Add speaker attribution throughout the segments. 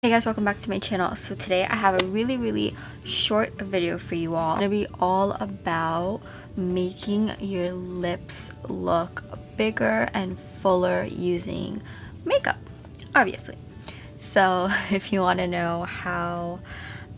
Speaker 1: Hey guys, welcome back to my channel. So today I have a really short video for you all. It's gonna be all about making your lips look bigger and fuller using makeup, obviously. So if you want to know how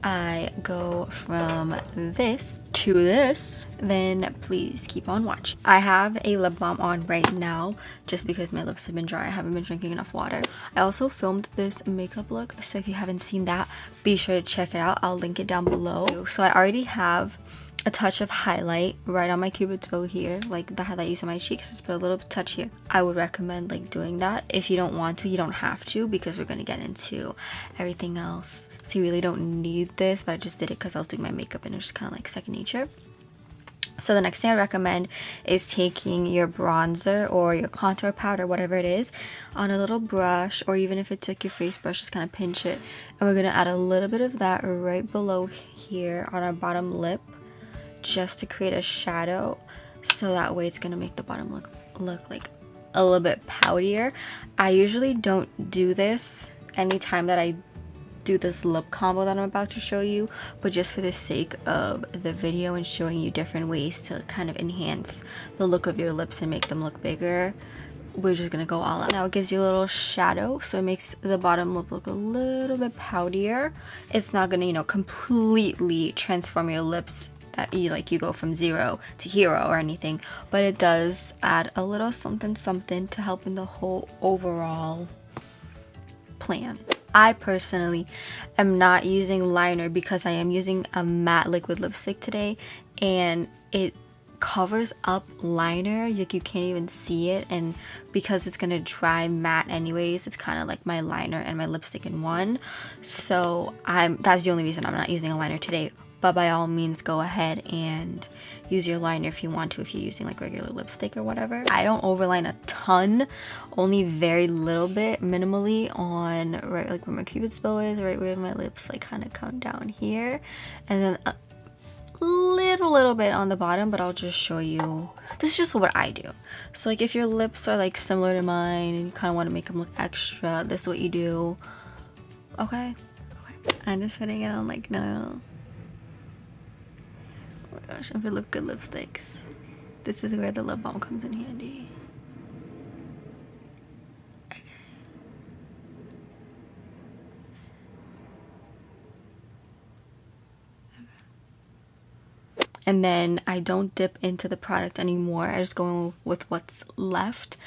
Speaker 1: I go from this to this, then please keep on watching. I have a lip balm on right now just because my lips have been dry. I haven't been drinking enough water. I also filmed this makeup look, so if you haven't seen that, be sure to check it out. I'll link it down below. So I already have a touch of highlight right on my cupid's bow here, like the highlight I use on my cheeks. Just put a little touch here. I would recommend like doing that. If you don't want to, you don't have to, because we're going to get into everything else. So you really don't need this, but I just did it because I was doing my makeup and it was just kind of like second nature. So the next thing I recommend is taking your bronzer or your contour powder, whatever it is, on a little brush, or even if it's like your face brush, just kind of pinch it. And we're going to add a little bit of that right below here on our bottom lip, just to create a shadow, so that way it's going to make the bottom look like a little bit poutier. I usually don't do this anytime that I do this lip combo that I'm about to show you, but just for the sake of the video and showing you different ways to kind of enhance the look of your lips and make them look bigger, we're just gonna go all out. Now it gives you a little shadow, so it makes the bottom lip look a little bit poutier. It's not gonna, you know, completely transform your lips that you go from 0 to hero or anything, but it does add a little something to help in the whole overall plan. I personally am not using liner because I am using a matte liquid lipstick today, and it covers up liner, like you can't even see it, and because it's gonna dry matte anyways, it's kind of like my liner and my lipstick in one. So that's the only reason I'm not using a liner today. But by all means, go ahead and use your liner if you want to, if you're using like regular lipstick or whatever. I don't overline a ton, only very little bit, minimally, on right like where my cupid's bow is, right where my lips like kind of come down here, and then a little bit on the bottom. But I'll just show you, this is just what I do. So like if your lips are like similar to mine and you kind of want to make them look extra, this is what you do. Okay. I'm just putting it on like no. Oh my gosh, and for good lipsticks, this is where the lip balm comes in handy. Okay. And then I don't dip into the product anymore. I just go with what's left,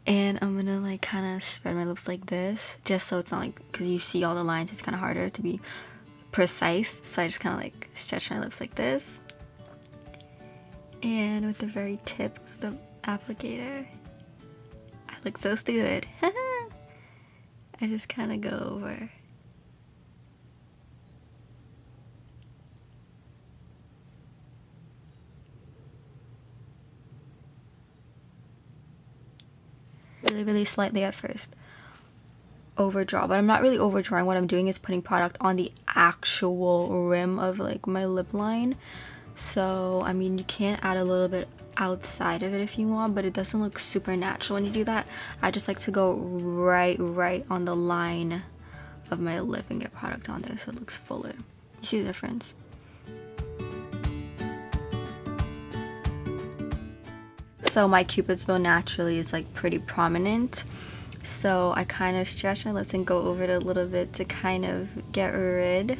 Speaker 1: and I'm gonna like kind of spread my lips like this, just so it's not like, because you see all the lines, it's kind of harder to be precise. So I just kind of like stretch my lips like this. And with the very tip of the applicator, I look so stupid. I just kind of go over. Really slightly at first. Overdraw, but I'm not really overdrawing. What I'm doing is putting product on the actual rim of like my lip line. So I mean, you can add a little bit outside of it if you want, but it doesn't look super natural when you do that. I just like to go right on the line of my lip and get product on there so it looks fuller. You see the difference? So my cupid's bow naturally is like pretty prominent, so I kind of stretch my lips and go over it a little bit to kind of get rid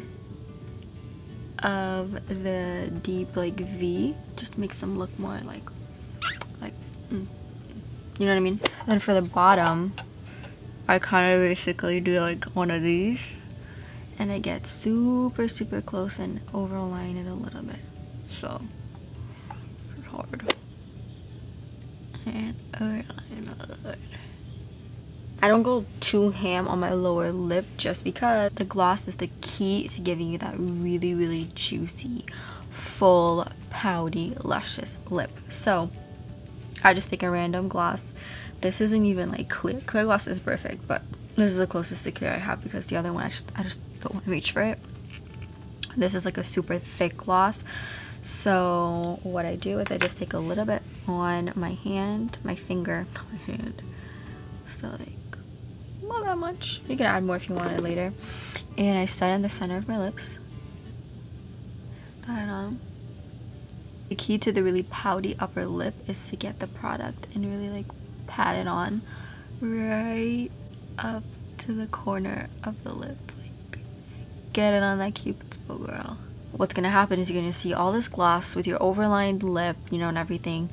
Speaker 1: of the deep like V, just makes them look more like you know what I mean. Then for the bottom, I kind of basically do like one of these, and I get super close and overline it a little bit, so it's hard, and overline a little bit. I don't go too ham on my lower lip just because the gloss is the key to giving you that really juicy, full, pouty, luscious lip. So I just take a random gloss. This isn't even like clear. Clear gloss is perfect, but this is the closest to clear I have because the other one I just don't want to reach for it. This is like a super thick gloss. So what I do is I just take a little bit on my hand, my finger, not my hand. So like not that much. You can add more if you want it later. And I start in the center of my lips. That on. The key to the really pouty upper lip is to get the product and really like pat it on right up to the corner of the lip. Like, get it on that Cupid's bow, girl. What's gonna happen is you're gonna see all this gloss with your overlined lip, you know, and everything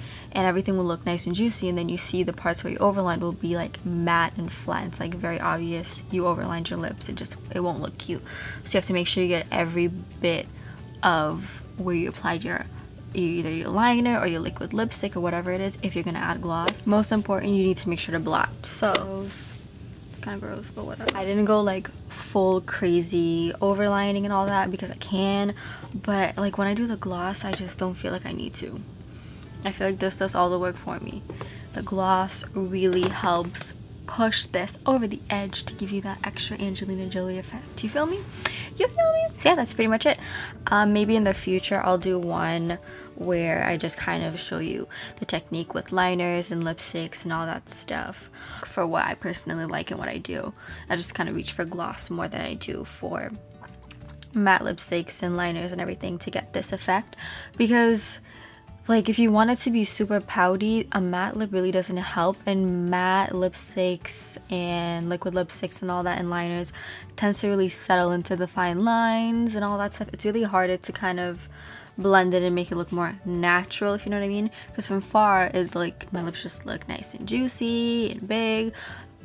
Speaker 1: will look nice and juicy, and then you see the parts where you overlined will be like matte and flat. It's like very obvious you overlined your lips. It won't look cute. So you have to make sure you get every bit of where you applied either your liner or your liquid lipstick or whatever it is if you're gonna add gloss. Most important, you need to make sure to blot. So kind of gross, but whatever. I didn't go like full crazy overlining and all that because I can, but like when I do the gloss, I just don't feel like I need to. I feel like this does all the work for me. The gloss really helps push this over the edge to give you that extra Angelina Jolie effect. Do you feel me? You feel me? So yeah, that's pretty much it. Maybe in the future I'll do one where I just kind of show you the technique with liners and lipsticks and all that stuff for what I personally like and what I do. I just kind of reach for gloss more than I do for matte lipsticks and liners and everything to get this effect, because like if you want it to be super pouty, a matte lip really doesn't help, and matte lipsticks and liquid lipsticks and all that and liners tends to really settle into the fine lines and all that stuff. It's really harder to kind of blend it and make it look more natural, if you know what I mean, because from far it like my lips just look nice and juicy and big,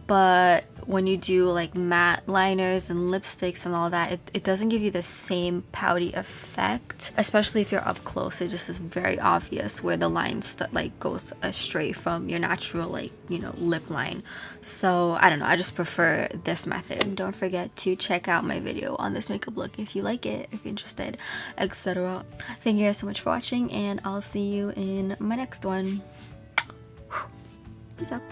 Speaker 1: but when you do like matte liners and lipsticks and all that, it doesn't give you the same pouty effect, especially if you're up close. It just is very obvious where the line like goes astray from your natural, like, you know, lip line. So I don't know, I just prefer this method. And don't forget to check out my video on this makeup look if you like it, if you're interested, etc. Thank you guys so much for watching, and I'll see you in my next one. Peace out.